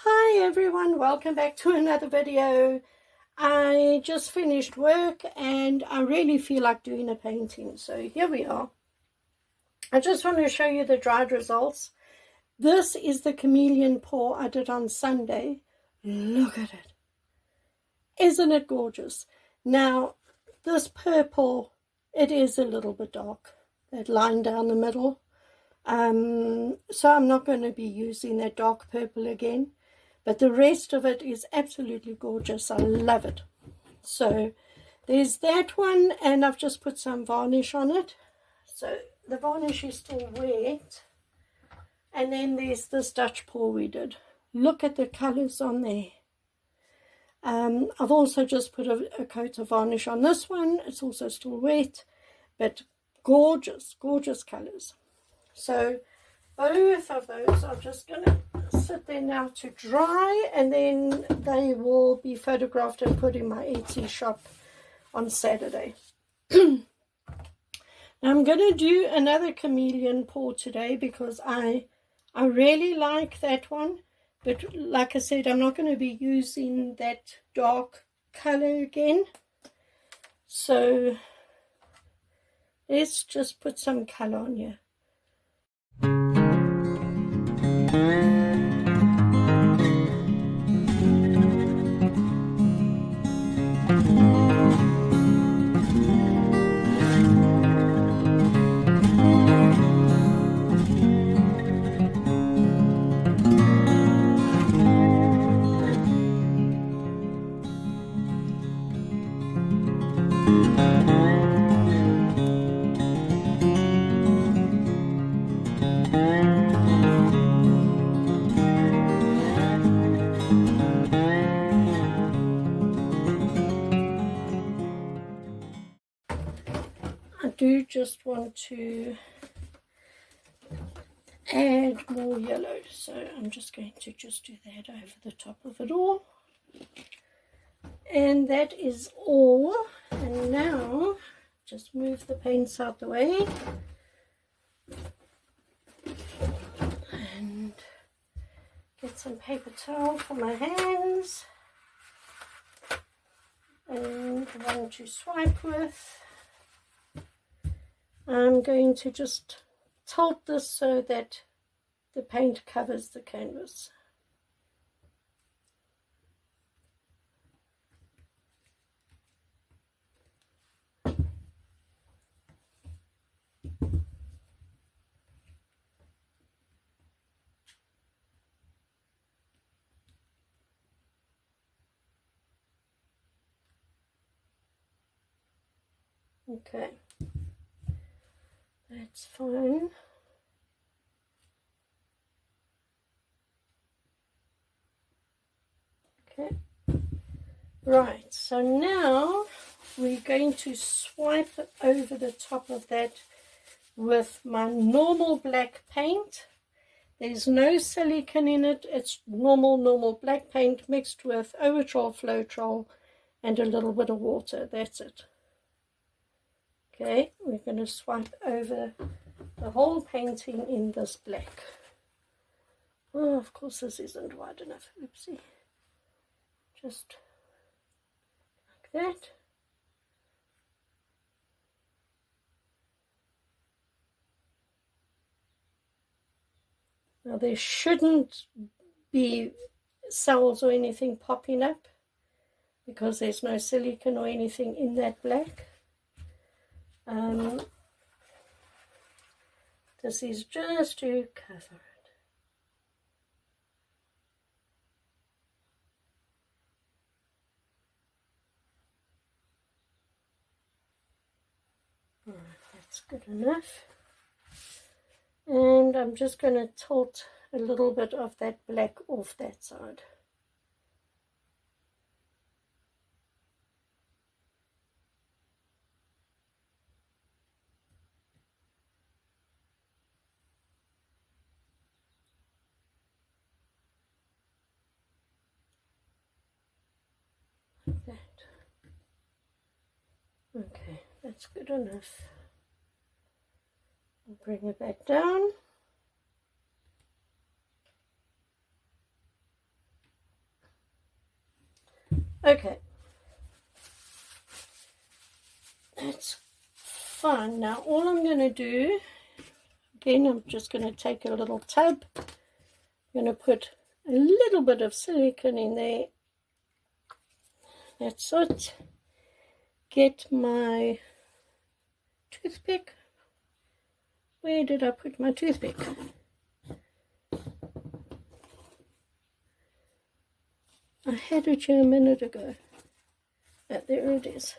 Hi everyone, welcome back to another video. I just finished work and I really feel like doing a painting, so here we are. I just want to show you the dried results. This is the Chameleon pour I did on Sunday. Look at it. Isn't it gorgeous? Now this purple, it is a little bit dark, that line down the middle. So I'm not going to be using that dark purple again. But the rest of it is absolutely gorgeous. I love it. So there's that one, and I've just put some varnish on it. So the varnish is still wet. And then there's this Dutch pour we did. Look at the colors on there. I've also just put a coat of varnish on this one. It's also still wet, but gorgeous, gorgeous colors. So both of those are just going to sit there now to dry, and then they will be photographed and put in my Etsy shop on Saturday. Now I'm going to do another Chameleon pour today because I really like that one, but like I said, I'm not going to be using that dark color again. So let's just put some color on here. I do just want to add more yellow, so I'm just going to just do that over the top of it all. And that is all. And now just move the paints out the way and get some paper towel for my hands and one to swipe with. I'm going to just tilt this so that the paint covers the canvas. Okay. That's fine. Okay. Right, so now we're going to swipe over the top of that with my normal black paint. There's no silicone in it. It's normal black paint mixed with Overtrol, Floetrol, and a little bit of water. That's it. Okay, we're going to swipe over the whole painting in this black. Oh, of course this isn't wide enough. Oopsie. Just like that. Now there shouldn't be cells or anything popping up because there's no silicone or anything in that black. This is just to cover it. All right, that's good enough. And I'm just going to tilt a little bit of that black off that side. Like that. Okay, that's good enough. I'll bring it back down. Now all I'm going to do, again, I'm just going to take a little tub. I'm going to put a little bit of silicone in there. That's it. Get my toothpick. Where did I put my toothpick? I had it here a minute ago. Oh, there it is.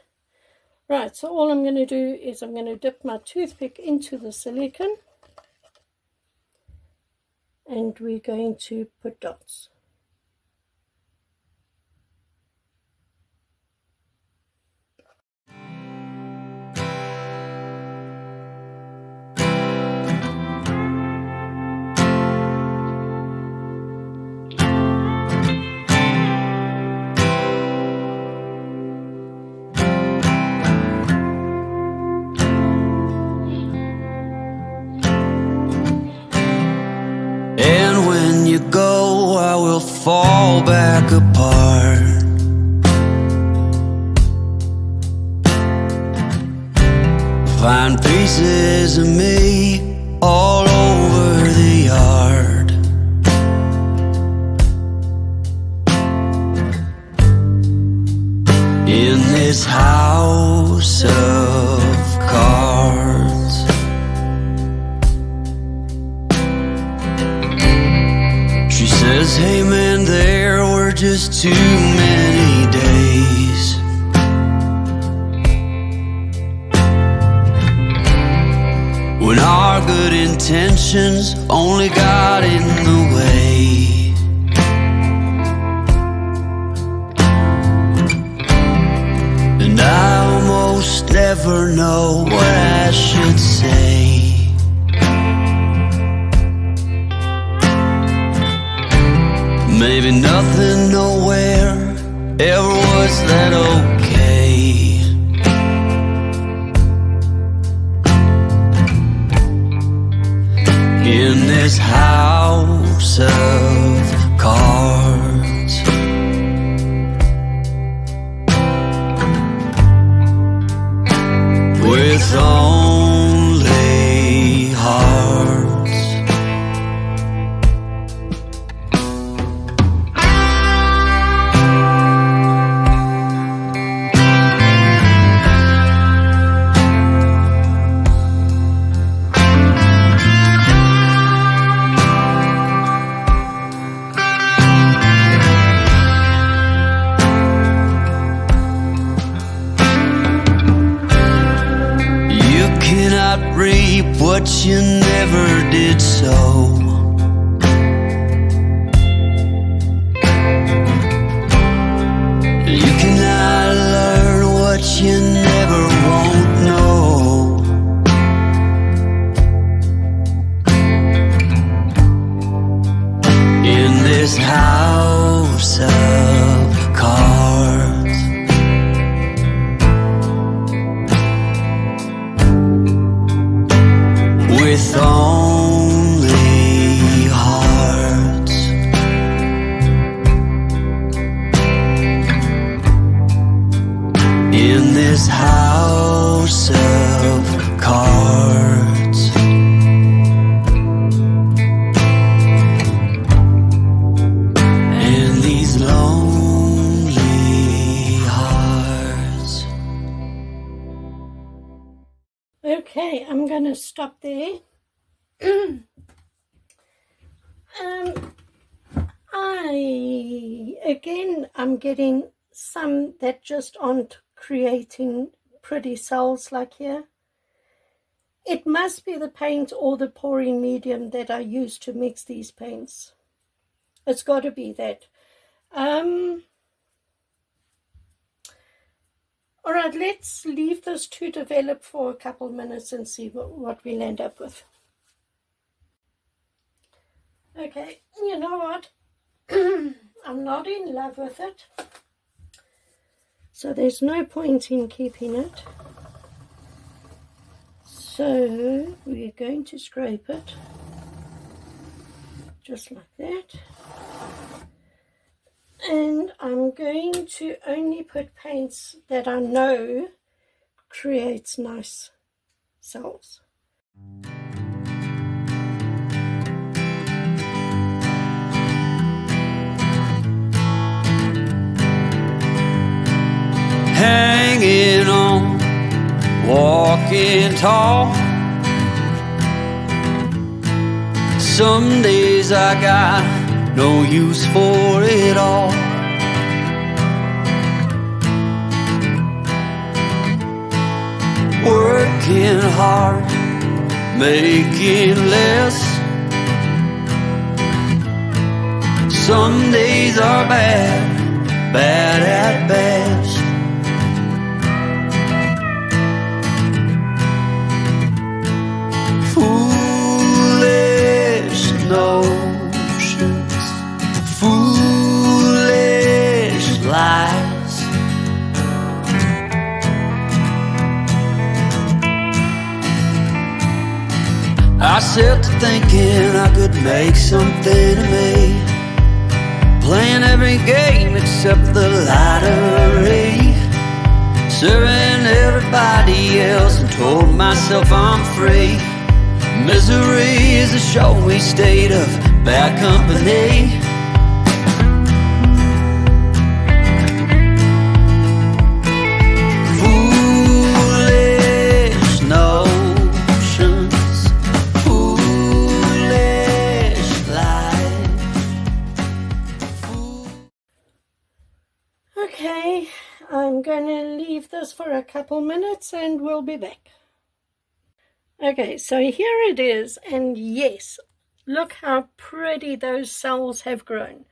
Right, so all I'm going to do is I'm going to dip my toothpick into the silicone. And we're going to put dots. And when you go, I will fall back apart. Find pieces of me all over the yard. In this house of cards. She says, hey man, there were just too many days. When our good intentions only got in the way. And I almost never know what I should say. Maybe nothing, nowhere, ever was that okay. In this house of cards. With only hearts. Reap what you never did sow. You cannot learn what you never won't know. In this house of cards. With only hearts. In this house of cards. And these lonely hearts. Okay, I'm going to stop there. I'm getting some that just aren't creating pretty cells like here. It must be the paint or the pouring medium that I use to mix these paints. It's got to be that. All right, let's leave this to develop for a couple minutes and see what we'll end up with. Okay, you know what? I'm not in love with it. So there's no point in keeping it. So we're going to scrape it. Just like that. And I'm going to only put paints that I know creates nice cells. Hanging on, walking tall. Some days I got no use for it all. Working hard, making less. Some days are bad, bad at best. Foolish notions, foolish lies. I set to thinking I could make something of me, playing every game except the lottery, serving everybody else and told myself I'm free. Misery is a showy state of bad company. Foolish notions, foolish lies. Okay, I'm going to leave this for a couple minutes and we'll be back. Okay, so here it is, and yes, look how pretty those cells have grown.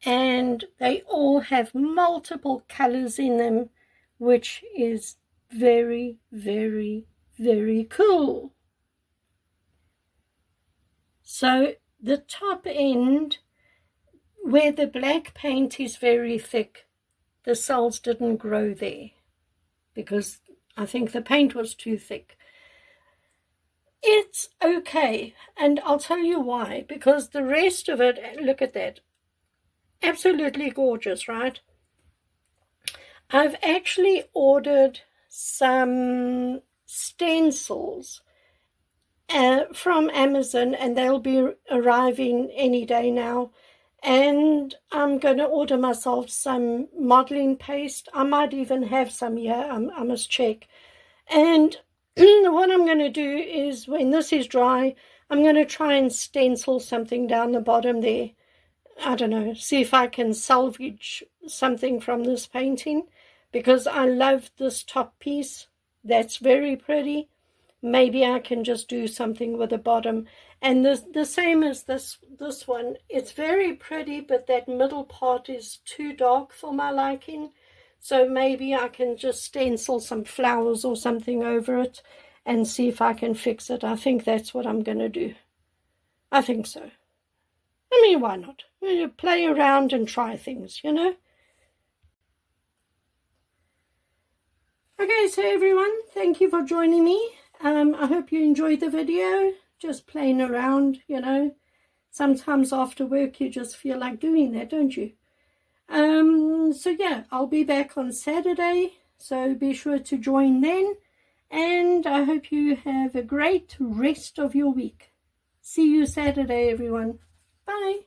And they all have multiple colors in them, which is very, very, very cool. So the top end, where the black paint is very thick, the cells didn't grow there because I think the paint was too thick. It's okay, and I'll tell you why, because the rest of it, look at that, absolutely gorgeous, right? I've actually ordered some stencils from Amazon, and they'll be arriving any day now, and I'm going to order myself some modeling paste. I might even have some here, I must check. And what I'm going to do is, when this is dry, I'm going to try and stencil something down the bottom there. I don't know, see if I can salvage something from this painting, because I love this top piece. That's very pretty. Maybe I can just do something with the bottom. And the same as this one. It's very pretty, but that middle part is too dark for my liking. So maybe I can just stencil some flowers or something over it and see if I can fix it. I think that's what I'm going to do. I think so. I mean, why not? You play around and try things, you know? Okay, so everyone, thank you for joining me. I hope you enjoyed the video. Just playing around, you know. Sometimes after work you just feel like doing that, don't you? So yeah, I'll be back on Saturday, so be sure to join then, and I hope you have a great rest of your week. See you Saturday, everyone. Bye.